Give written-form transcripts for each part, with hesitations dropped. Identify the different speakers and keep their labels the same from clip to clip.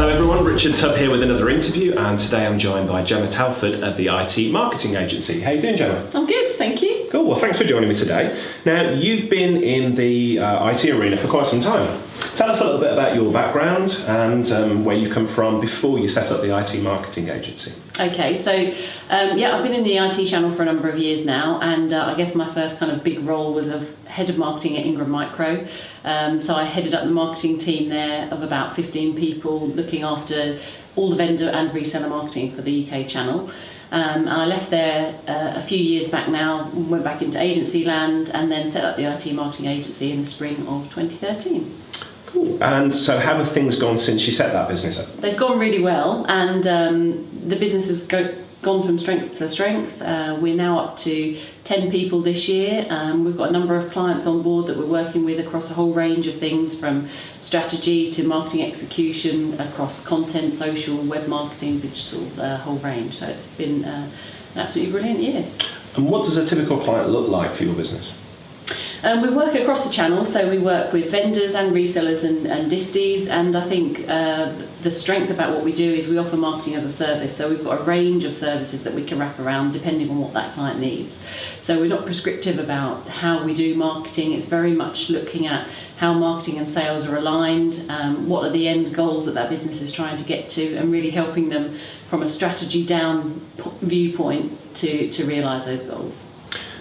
Speaker 1: Hello everyone, Richard Tubb here with another interview, and today I'm joined by Gemma Telford of the IT Marketing Agency. How you doing, Gemma?
Speaker 2: I'm good, thank you.
Speaker 1: Cool, well thanks for joining me today. Now, you've been in the IT arena for quite some time. Tell us a little bit about your background and where you come from before you set up the IT Marketing Agency.
Speaker 2: Okay, so I've been in the IT channel for a number of years now, and I guess my first kind of big role was of head of marketing at Ingram Micro. So I headed up the marketing team there of about 15 people, looking after all the vendor and reseller marketing for the UK channel. And I left there a few years back now, went back into agency land, and then set up the IT Marketing Agency in the spring of 2013.
Speaker 1: Cool. And so how have things gone since you set that business up?
Speaker 2: They've gone really well, and the business has gone from strength to strength. We're now up to 10 people this year. We've got a number of clients on board that we're working with across a whole range of things, from strategy to marketing execution, across content, social, web marketing, digital, whole range. So it's been an absolutely brilliant year.
Speaker 1: And what does a typical client look like for your business?
Speaker 2: We work across the channel, so we work with vendors and resellers and disties, and I think the strength about what we do is we offer marketing as a service, so we've got a range of services that we can wrap around depending on what that client needs. So we're not prescriptive about how we do marketing. It's very much looking at how marketing and sales are aligned, what are the end goals that business is trying to get to, and really helping them from a strategy down viewpoint to realise those goals.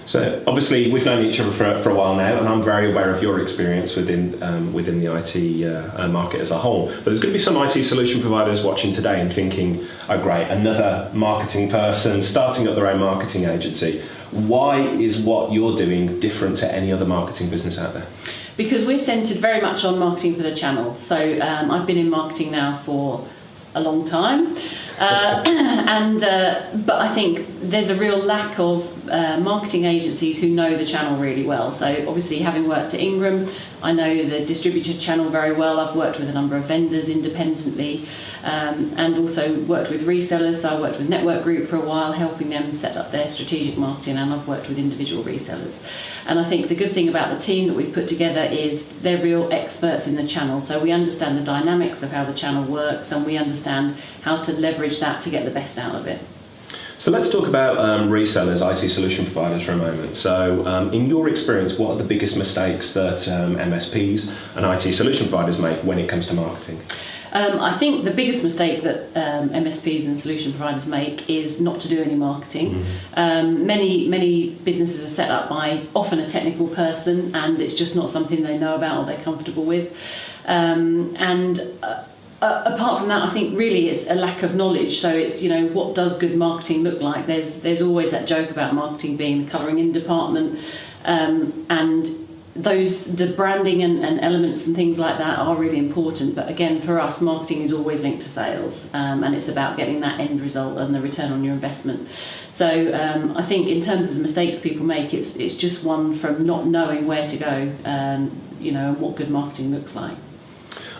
Speaker 1: So obviously we've known each other for a while now, and I'm very aware of your experience within the IT market as a whole. But there's going to be some IT solution providers watching today and thinking, oh great, another marketing person starting up their own marketing agency. Why is what you're doing different to any other marketing business out there?
Speaker 2: Because we're centred very much on marketing for the channel. So I've been in marketing now for a long time, but I think there's a real lack of marketing agencies who know the channel really well. So obviously, having worked at Ingram, I know the distributor channel very well. I've worked with a number of vendors independently, and also worked with resellers. So I worked with Network Group for a while, helping them set up their strategic marketing, and I've worked with individual resellers. And I think the good thing about the team that we've put together is they're real experts in the channel. So we understand the dynamics of how the channel works, and we understand how to leverage that to get the best out of it.
Speaker 1: So let's talk about resellers, IT solution providers for a moment. So in your experience, what are the biggest mistakes that MSPs and IT solution providers make when it comes to marketing?
Speaker 2: I think the biggest mistake that MSPs and solution providers make is not to do any marketing. Many businesses are set up by often a technical person, and it's just not something they know about or they're comfortable with. Apart from that, I think really it's a lack of knowledge. So it's, what does good marketing look like? There's always that joke about marketing being the colouring in department, and the branding and elements and things like that are really important. But again, for us, marketing is always linked to sales, and it's about getting that end result and the return on your investment. So I think in terms of the mistakes people make, it's just one from not knowing where to go, and what good marketing looks like.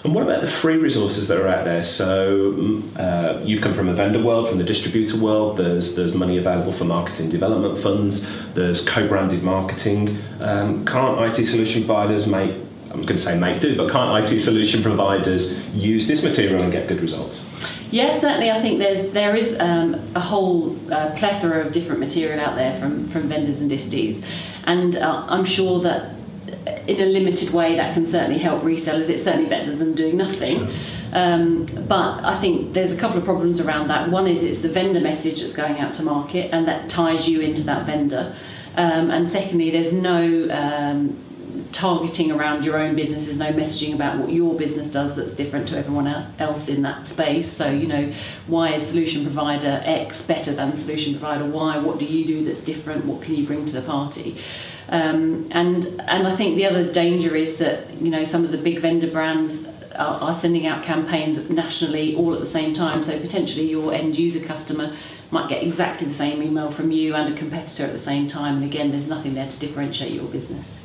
Speaker 1: And what about the free resources that are out there? So you've come from the vendor world, from the distributor world. There's money available for marketing development funds. There's co-branded marketing. Can't IT solution providers can't IT solution providers use this material and get good results?
Speaker 2: Yes, certainly. I think there is a whole plethora of different material out there from vendors and disties, and I'm sure that in a limited way that can certainly help resellers. It's certainly better than doing nothing. Sure. But I think there's a couple of problems around that. One is it's the vendor message that's going out to market, and that ties you into that vendor. And secondly, there's no targeting around your own business. There's no messaging about what your business does that's different to everyone else in that space. So, why is solution provider X better than solution provider Y? What do you do that's different? What can you bring to the party? And I think the other danger is that some of the big vendor brands are sending out campaigns nationally all at the same time, so potentially your end user customer might get exactly the same email from you and a competitor at the same time, and again there's nothing there to differentiate your business.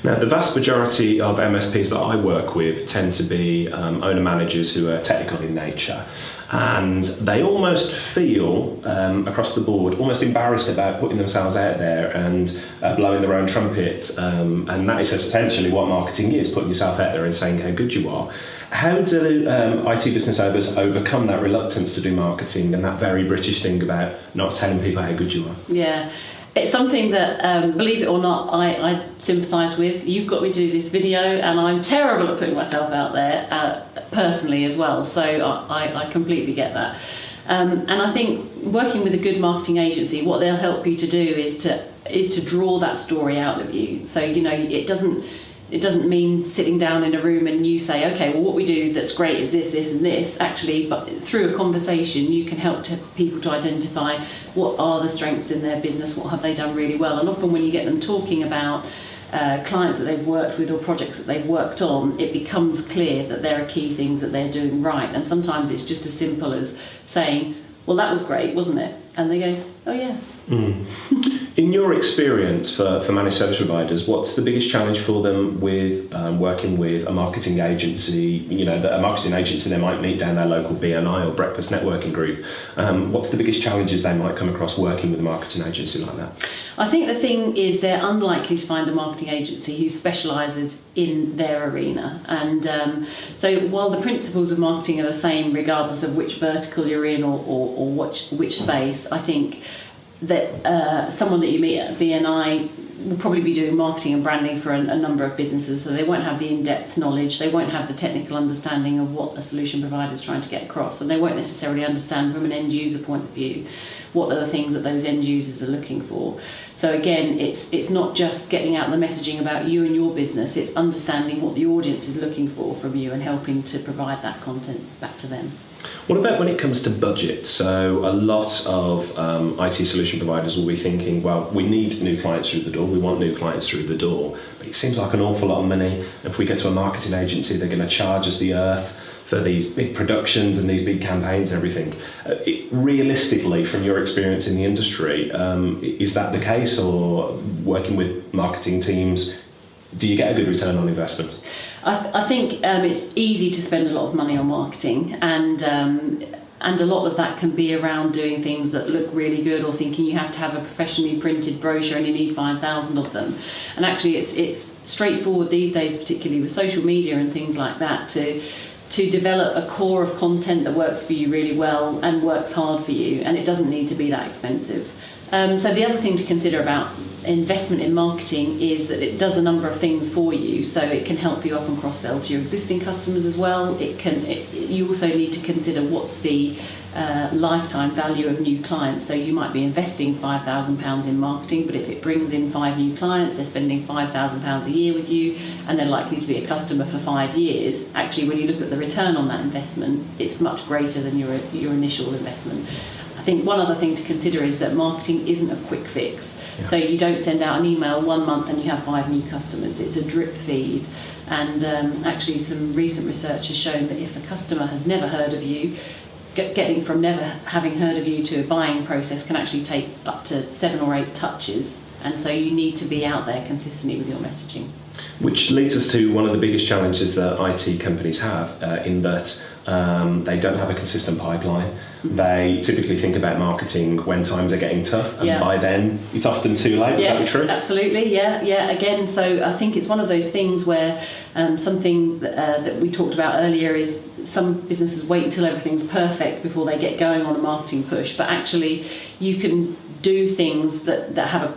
Speaker 1: Now, the vast majority of MSPs that I work with tend to be owner managers who are technical in nature, and they almost feel, across the board, almost embarrassed about putting themselves out there and blowing their own trumpet, and that is essentially what marketing is, putting yourself out there and saying how good you are. How do IT business owners overcome that reluctance to do marketing and that very British thing about not telling people how good you are?
Speaker 2: Yeah. It's something that, believe it or not, I sympathise with. You've got me to do this video, and I'm terrible at putting myself out there personally as well. So I completely get that. And I think working with a good marketing agency, what they'll help you to do is to draw that story out of you. So it doesn't mean sitting down in a room and you say, okay, well, what we do that's great is this, this, and this. Actually, but through a conversation, you can help people to identify what are the strengths in their business, what have they done really well. And often when you get them talking about clients that they've worked with or projects that they've worked on, it becomes clear that there are key things that they're doing right. And sometimes it's just as simple as saying, well, that was great, wasn't it? And they go, oh yeah.
Speaker 1: Mm. In your experience for managed service providers, what's the biggest challenge for them with working with a marketing agency? A marketing agency they might meet down their local BNI or breakfast networking group. What's the biggest challenges they might come across working with a marketing agency like that?
Speaker 2: I think the thing is they're unlikely to find a marketing agency who specialises in their arena. And so while the principles of marketing are the same regardless of which vertical you're in or which space, I think that someone that you meet at BNI will probably be doing marketing and branding for a number of businesses, so they won't have the in-depth knowledge, they won't have the technical understanding of what a solution provider is trying to get across, and they won't necessarily understand from an end user point of view what are the things that those end users are looking for. So again, it's not just getting out the messaging about you and your business, it's understanding what the audience is looking for from you and helping to provide that content back to them.
Speaker 1: What about when it comes to budget? So a lot of IT solution providers will be thinking, well, we need new clients through the door, we want new clients through the door, but it seems like an awful lot of money. If we go to a marketing agency, they're going to charge us the earth for these big productions and these big campaigns and everything. Realistically, from your experience in the industry, is that the case, or working with marketing teams, do you get a good return on investment?
Speaker 2: I think it's easy to spend a lot of money on marketing, and a lot of that can be around doing things that look really good, or thinking you have to have a professionally printed brochure and you need 5,000 of them. And actually it's straightforward these days, particularly with social media and things like that, to develop a core of content that works for you really well and works hard for you, and it doesn't need to be that expensive. So the other thing to consider about investment in marketing is that it does a number of things for you. So it can help you up and cross-sell to your existing customers as well. You also need to consider what's the lifetime value of new clients. So you might be investing £5,000 in marketing, but if it brings in 5 new clients, they're spending £5,000 a year with you, and they're likely to be a customer for 5 years. Actually, when you look at the return on that investment, it's much greater than your initial investment. I think one other thing to consider is that marketing isn't a quick fix. Yeah. So you don't send out an email 1 month and you have 5 new customers. It's a drip feed. And actually some recent research has shown that if a customer has never heard of you, getting from never having heard of you to a buying process can actually take up to 7 or 8 touches. And so you need to be out there consistently with your messaging.
Speaker 1: Which leads us to one of the biggest challenges that IT companies have, in that they don't have a consistent pipeline. Mm-hmm. They typically think about marketing when times are getting tough, and by then it's often too late.
Speaker 2: Yes,
Speaker 1: would that be true?
Speaker 2: Absolutely. Yeah. Again, so I think it's one of those things where something that we talked about earlier is some businesses wait until everything's perfect before they get going on a marketing push, but actually you can do things that have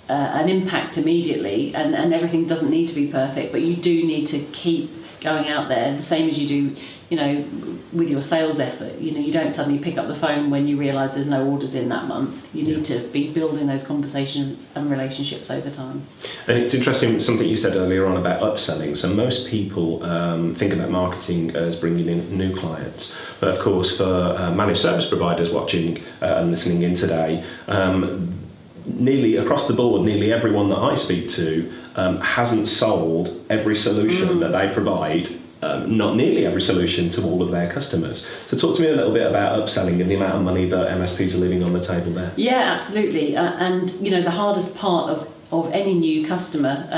Speaker 2: an impact immediately, and everything doesn't need to be perfect, but you do need to keep going out there, the same as you do with your sales effort. You don't suddenly pick up the phone when you realise there's no orders in that month. You need to be building those conversations and relationships over time. And
Speaker 1: it's interesting, something you said earlier on about upselling. So most people think about marketing as bringing in new clients, but of course for managed service providers watching and listening in today, nearly across the board, nearly everyone that I speak to hasn't sold every solution that they provide, not nearly every solution to all of their customers. So talk to me a little bit about upselling and the amount of money that MSPs are leaving on the table there.
Speaker 2: Yeah, absolutely. And the hardest part of of any new customer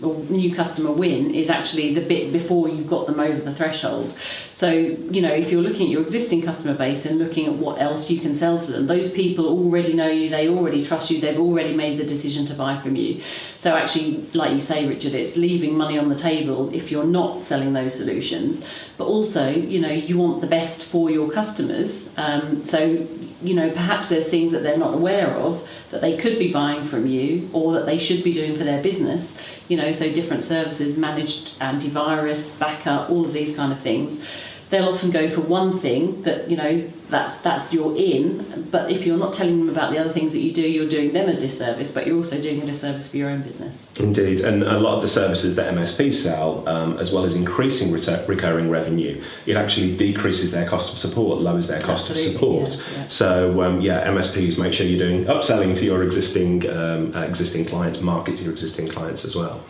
Speaker 2: or new customer win is actually the bit before you've got them over the threshold. So, if you're looking at your existing customer base and looking at what else you can sell to them, those people already know you, they already trust you, they've already made the decision to buy from you. So actually, like you say, Richard, it's leaving money on the table if you're not selling those solutions. But also, you want the best for your customers. So, perhaps there's things that they're not aware of that they could be buying from you or that they should be doing for their business. So different services, managed antivirus, backup, all of these kind of things. They'll often go for one thing that, that's your in, but if you're not telling them about the other things that you do, you're doing them a disservice, but you're also doing a disservice for your own business.
Speaker 1: Indeed, and a lot of the services that MSPs sell, as well as increasing recurring revenue, it actually decreases their cost of support, lowers their cost of support.
Speaker 2: Yeah.
Speaker 1: So, MSPs, make sure you're doing upselling to your existing clients, market to your existing clients as well.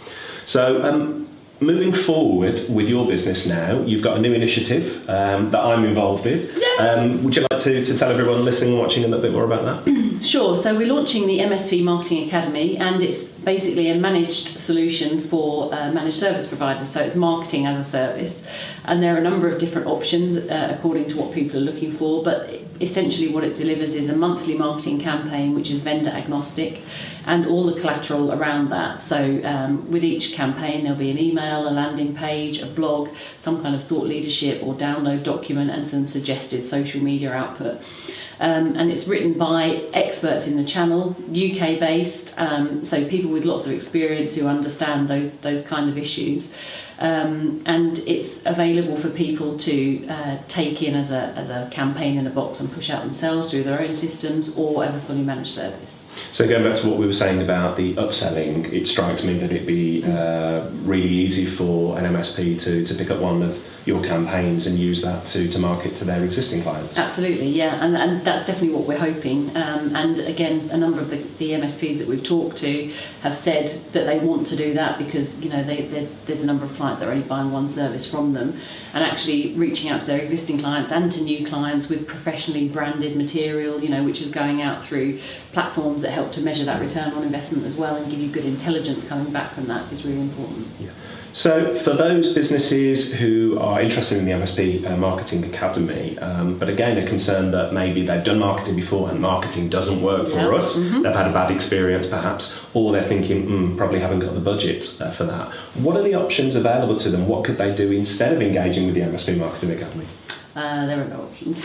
Speaker 1: So, moving forward with your business now, you've got a new initiative that I'm involved with.
Speaker 2: Yeah.
Speaker 1: Would you like to tell everyone listening and watching a little bit more about that?
Speaker 2: Sure. So we're launching the Msp Marketing Academy, and it's basically a managed solution for managed service providers. So it's marketing as a service, and there are a number of different options according to what people are looking for. But essentially, what it delivers is a monthly marketing campaign which is vendor agnostic, and all the collateral around that. So with each campaign, there'll be an email, a landing page, a blog, some kind of thought leadership or download document, and some suggested social media output. And it's written by experts in the channel, UK based, so people with lots of experience who understand those kind of issues. And it's available for people to take in as a campaign in a box and push out themselves through their own systems or as a fully managed service.
Speaker 1: So going back to what we were saying about the upselling, it strikes me that it'd be really easy for an MSP to pick up one of your campaigns and use that to market to their existing clients.
Speaker 2: Absolutely, yeah, and that's definitely what we're hoping. And again, a number of the MSPs that we've talked to have said that they want to do that because there's a number of clients that are only buying one service from them, and actually reaching out to their existing clients and to new clients with professionally branded material, which is going out through platforms that help to measure that return on investment as well and give you good intelligence coming back from that is really important.
Speaker 1: Yeah. So for those businesses who are interested in the Msp Marketing Academy, but again are concerned that maybe they've done marketing before and marketing doesn't work for us, they've had a bad experience perhaps, or they're thinking, probably haven't got the budget for that. What are the options available to them? What could they do instead of engaging with the Msp Marketing Academy?
Speaker 2: There are no options.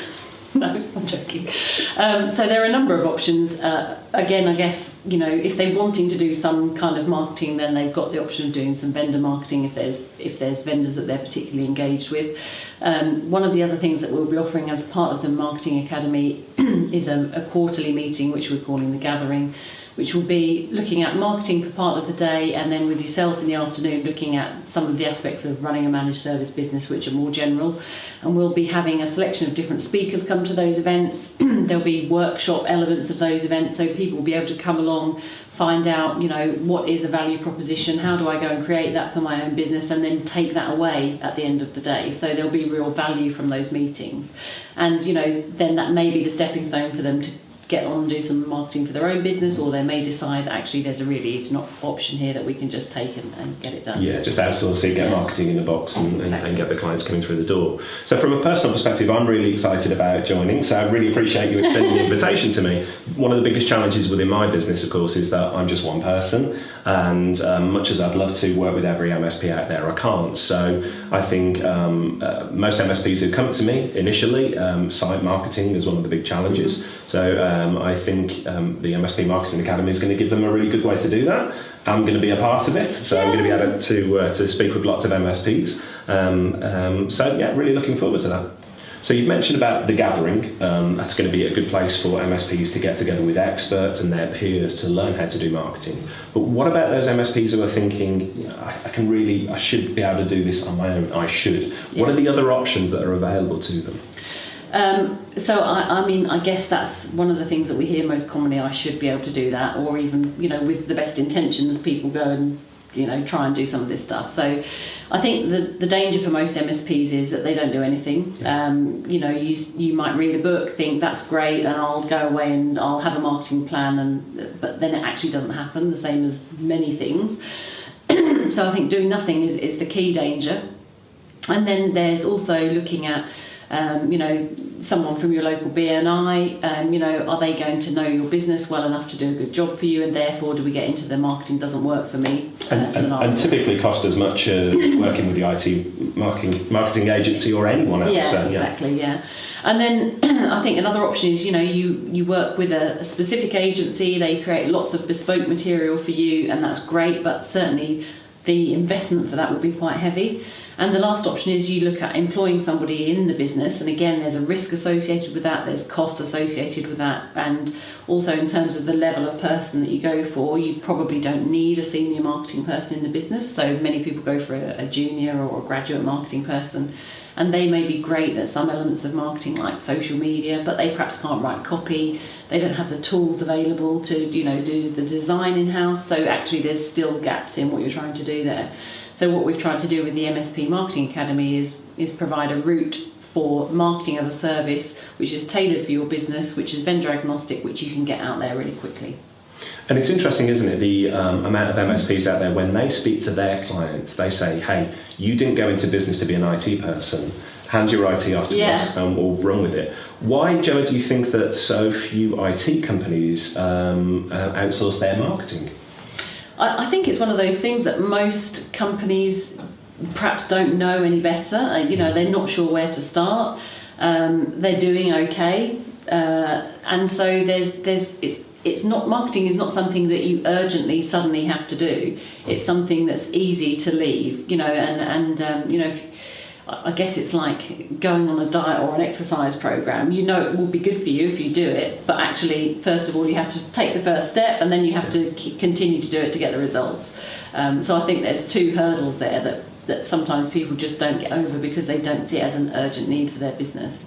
Speaker 2: No, I'm joking. So there are a number of options. Again, I guess, if they're wanting to do some kind of marketing, then they've got the option of doing some vendor marketing if there's vendors that they're particularly engaged with. One of the other things that we'll be offering as part of the Marketing Academy is a quarterly meeting, which we're calling The Gathering, which will be looking at marketing for part of the day, and then with yourself in the afternoon looking at some of the aspects of running a managed service business which are more general. And we'll be having a selection of different speakers come to those events. There'll be workshop elements of those events, so people will be able to come along, find out, what is a value proposition, how do I go and create that for my own business, and then take that away at the end of the day. So there'll be real value from those meetings. And, then that may be the stepping stone for them to get on and do some marketing for their own business, or they may decide that actually there's a really easy option here that we can just take and get it done.
Speaker 1: Yeah, just outsource it, get marketing in the box and get the clients coming through the door. So from a personal perspective, I'm really excited about joining, so I really appreciate you extending the invitation to me. One of the biggest challenges within my business, of course, is that I'm just one person, and much as I'd love to work with every MSP out there, I can't. So I think most MSPs who come to me initially, site marketing is one of the big challenges. So I think the Msp Marketing Academy is going to give them a really good way to do that. I'm going to be a part of it, so I'm going to be able to speak with lots of MSPs. So yeah, really looking forward to that. So you've mentioned about The Gathering. That's going to be a good place for MSPs to get together with experts and their peers to learn how to do marketing. But what about those MSPs who are thinking, I should be able to do this on my own, I should. Yes. What are the other options that are available to them?
Speaker 2: So I guess that's one of the things that we hear most commonly. I should be able to do that, or even with the best intentions, people go and try and do some of this stuff. So I think the danger for most MSPs is that they don't do anything. You might read a book, think that's great, and I'll go away and I'll have a marketing plan, but then it actually doesn't happen, the same as many things. So I think doing nothing is the key danger. And then there's also looking at someone from your local BNI, are they going to know your business well enough to do a good job for you, and therefore do we get into the marketing doesn't work for me
Speaker 1: and typically cost as much as working with the IT marketing agency or anyone else.
Speaker 2: Yeah, exactly, yeah. And then I think another option is, you work with a specific agency, they create lots of bespoke material for you, and that's great, but certainly the investment for that would be quite heavy. And the last option is you look at employing somebody in the business, and again there's a risk associated with that, there's costs associated with that, and also in terms of the level of person that you go for, you probably don't need a senior marketing person in the business, so many people go for a junior or a graduate marketing person, and they may be great at some elements of marketing like social media, but they perhaps can't write copy, they don't have the tools available to do the design in-house, so actually there's still gaps in what you're trying to do there. So what we've tried to do with the Msp Marketing Academy is provide a route for marketing as a service which is tailored for your business, which is vendor agnostic, which you can get out there really quickly.
Speaker 1: And it's interesting, isn't it, the amount of MSPs out there, when they speak to their clients, they say, hey, you didn't go into business to be an IT person, hand your IT off to us and we'll run with it. Why, Gemma, do you think that so few IT companies outsource their marketing?
Speaker 2: I think it's one of those things that most companies perhaps don't know any better. They're not sure where to start. They're doing okay, and so it's not, marketing is not something that you urgently suddenly have to do. It's something that's easy to leave. I guess it's like going on a diet or an exercise program. It will be good for you if you do it, but actually, first of all, you have to take the first step, and then you have to continue to do it to get the results. So I think there's two hurdles there that sometimes people just don't get over because they don't see it as an urgent need for their business.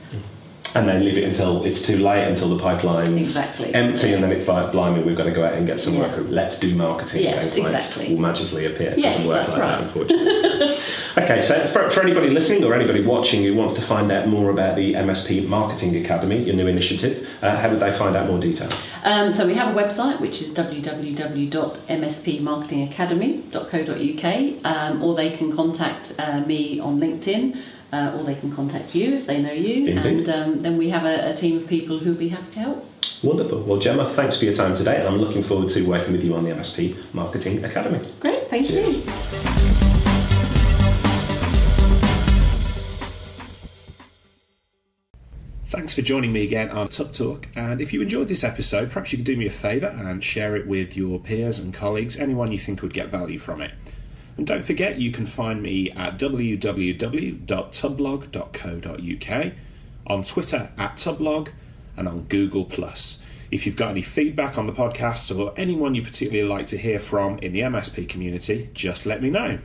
Speaker 1: And then leave it until it's too late, until the pipeline's empty, and then it's like, blimey, we've got to go out and get some work. Let's do marketing.
Speaker 2: Yes,
Speaker 1: and clients
Speaker 2: exactly.
Speaker 1: will magically appear. It
Speaker 2: Yes,
Speaker 1: doesn't work
Speaker 2: that's
Speaker 1: like
Speaker 2: right.
Speaker 1: that, unfortunately. Okay, so for anybody listening or anybody watching who wants to find out more about the Msp Marketing Academy, your new initiative, how would they find out more detail?
Speaker 2: So we have a website, which is www.mspmarketingacademy.co.uk, or they can contact me on LinkedIn, or they can contact you if they know you.
Speaker 1: Indeed.
Speaker 2: And then we have a team of people who will be happy to help.
Speaker 1: Wonderful. Well, Gemma, thanks for your time today, and I'm looking forward to working with you on the Msp Marketing Academy.
Speaker 2: Great, thank
Speaker 1: Cheers.
Speaker 2: you.
Speaker 3: Thanks for joining me again on TubbTalk, and if you enjoyed this episode, perhaps you could do me a favour and share it with your peers and colleagues, anyone you think would get value from it. And don't forget, you can find me at www.tubblog.co.uk, on Twitter at Tubblog, and on Google+. If you've got any feedback on the podcasts or anyone you particularly like to hear from in the MSP community, just let me know.